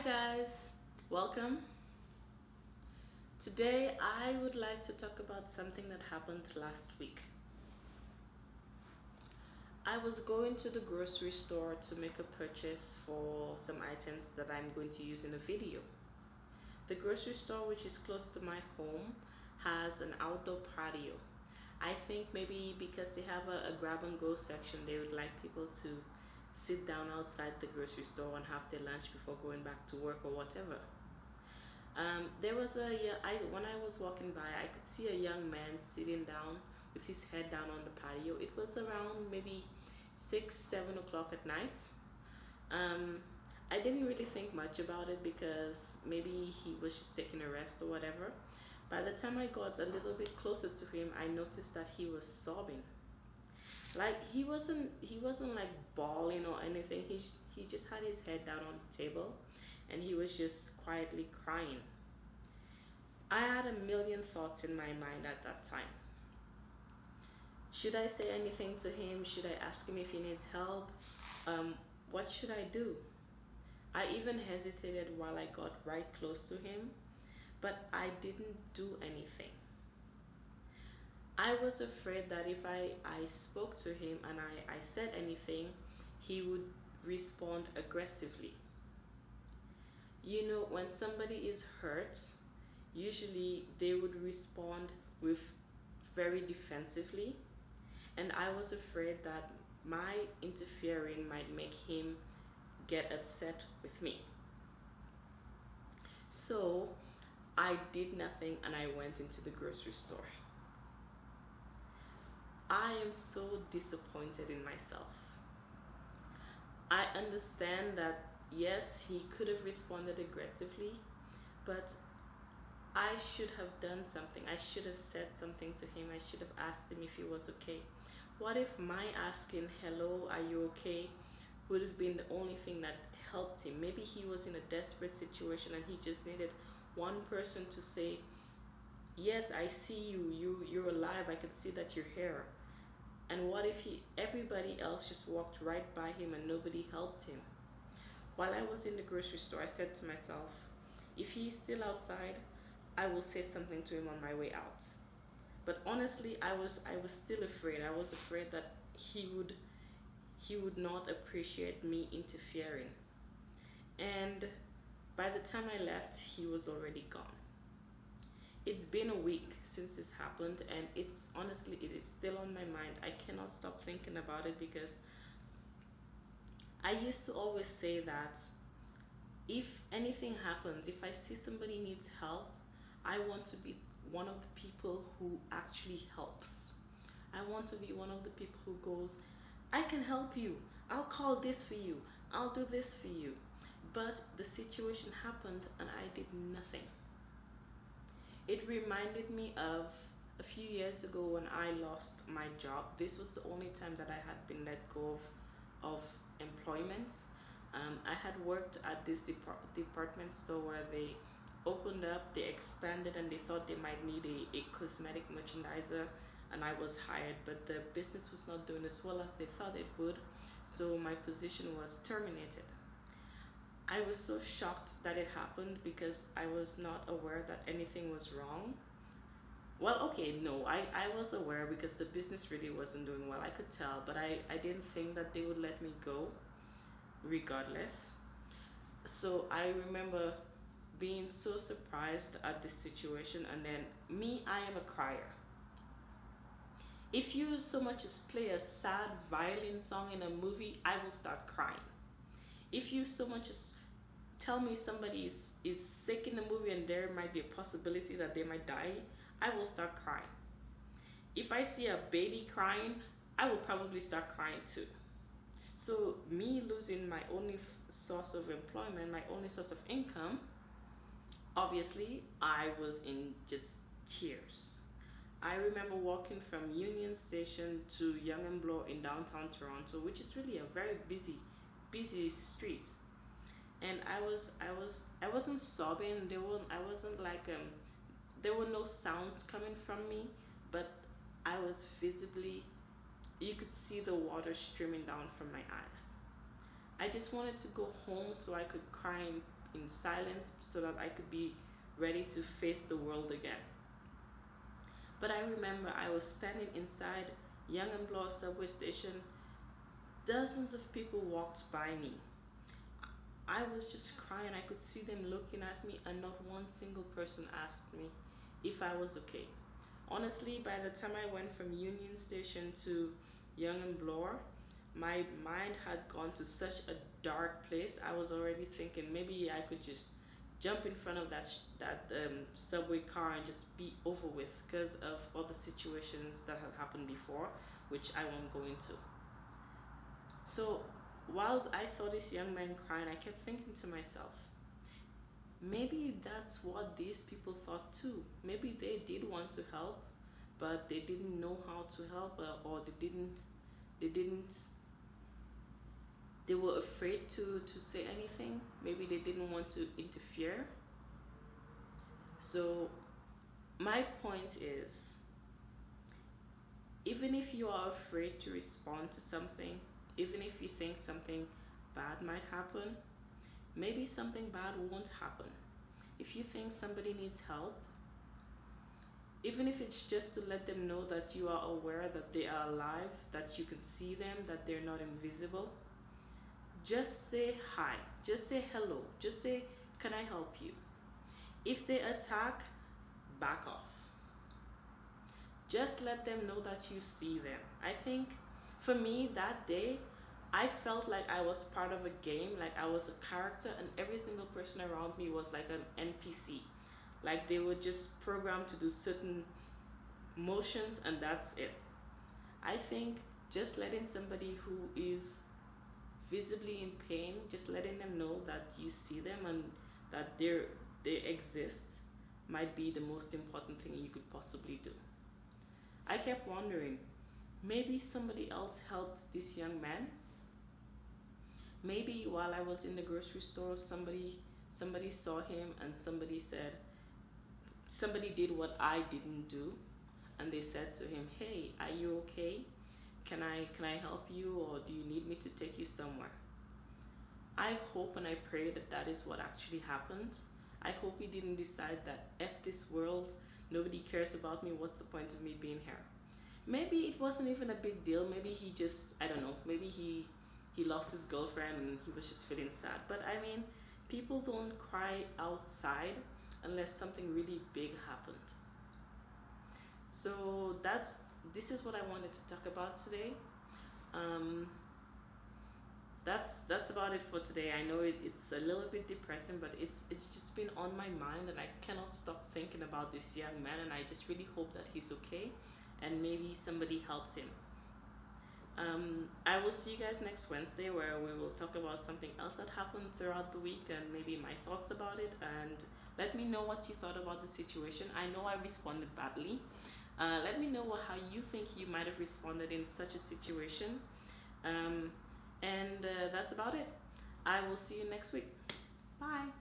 guys, welcome. Today I would like to talk about something that happened last week. I was going to the grocery store to make a purchase for some items that I'm going to use in a video. The grocery store, which is close to my home, has an outdoor patio. I think maybe because they have a grab and go section, they would like people to sit down outside the grocery store and have their lunch before going back to work or whatever. There was when I was walking by, I could see a young man sitting down with his head down on the patio. It was around maybe 6, 7 o'clock at night. I didn't really think much about it because maybe he was just taking a rest or whatever. By the time I got a little bit closer to him, I noticed that he was sobbing. Like he wasn't like bawling or anything. He just had his head down on the table and he was just quietly crying. I had a million thoughts in my mind at that time. Should I say anything to him? Should I ask him if he needs help? What should I do? I even hesitated while I got right close to him, but I didn't do anything. I was afraid that if I spoke to him and I said anything, he would respond aggressively. You know, when somebody is hurt, usually they would respond with very defensively, and I was afraid that my interfering might make him get upset with me. So I did nothing and I went into the grocery store. I am so disappointed in myself. I understand that yes, he could have responded aggressively, but I should have done something. I should have said something to him. I should have asked him if he was okay. What if my asking, hello, are you okay, would have been the only thing that helped him? Maybe he was in a desperate situation and he just needed one person to say, yes, I see you, you're alive, I can see that you're here. And what if everybody else just walked right by him and nobody helped him? While I was in the grocery store, I said to myself, if he's still outside, I will say something to him on my way out. But honestly, I was still afraid. I was afraid that he would not appreciate me interfering. And by the time I left, he was already gone. It's been a week since this happened, and it is still on my mind. I cannot stop thinking about it because I used to always say that if anything happens, if I see somebody needs help, I want to be one of the people who actually helps. I want to be one of the people who goes, I can help you. I'll call this for you. I'll do this for you. But the situation happened and I did nothing. It reminded me of a few years ago when I lost my job. This was the only time that I had been let go of employment. I had worked at this department store where they opened up, they expanded, and they thought they might need a cosmetic merchandiser, and I was hired, but the business was not doing as well as they thought it would, so my position was terminated. I was so shocked that it happened because I was not aware that anything was wrong. Well, okay, no, I was aware because the business really wasn't doing well. I could tell, but I didn't think that they would let me go regardless. So I remember being so surprised at this situation, and then I am a crier. If you so much as play a sad violin song in a movie, I will start crying. If you so much as tell me somebody is sick in the movie and there might be a possibility that they might die, I will start crying. If I see a baby crying, I will probably start crying too. So me losing my only source of employment, my only source of income, obviously I was in just tears. I remember walking from Union Station to Yonge and Bloor in downtown Toronto, which is really a very busy street. And I wasn't sobbing. There were no sounds coming from me, but I was visibly, you could see the water streaming down from my eyes. I just wanted to go home so I could cry in silence so that I could be ready to face the world again. But I remember I was standing inside Young and Bloor subway station. Dozens of people walked by me. I was just crying. I could see them looking at me, and not one single person asked me if I was okay. Honestly, by the time I went from Union Station to Young and Bloor, my mind had gone to such a dark place. I was already thinking maybe I could just jump in front of that subway car and just be over with, because of all the situations that had happened before, which I won't go into. So while I saw this young man crying, I kept thinking to myself, maybe that's what these people thought too. Maybe they did want to help, but they didn't know how to help, or they were afraid to say anything. Maybe they didn't want to interfere. So my point is, even if you are afraid to respond to something, even if you think something bad might happen, maybe something bad won't happen. If you think somebody needs help, even if it's just to let them know that you are aware that they are alive, that you can see them, that they're not invisible, just say hi, just say hello, just say, can I help you? If they attack, back off. Just let them know that you see them. I think for me that day, I felt like I was part of a game, like I was a character, and every single person around me was like an NPC. Like they were just programmed to do certain motions, and that's it. I think just letting somebody who is visibly in pain, just letting them know that you see them and that they exist, might be the most important thing you could possibly do. I kept wondering, maybe somebody else helped this young man. Maybe while I was in the grocery store, somebody saw him, and somebody did what I didn't do, and they said to him, hey, are you okay? Can I help you, or do you need me to take you somewhere? I hope and I pray that is what actually happened. I hope he didn't decide that F this world, nobody cares about me, what's the point of me being here? Maybe it wasn't even a big deal. Maybe he just, I don't know, maybe he lost his girlfriend and he was just feeling sad. But I mean, people don't cry outside unless something really big happened. So this is what I wanted to talk about today. That's about it for today. I know it's a little bit depressing, but it's just been on my mind, and I cannot stop thinking about this young man, and I just really hope that he's okay, and maybe somebody helped him. I will see you guys next Wednesday, where we will talk about something else that happened throughout the week, and maybe my thoughts about it, and let me know what you thought about the situation. I know I responded badly. Let me know how you think you might have responded in such a situation. And that's about it. I will see you next week. Bye.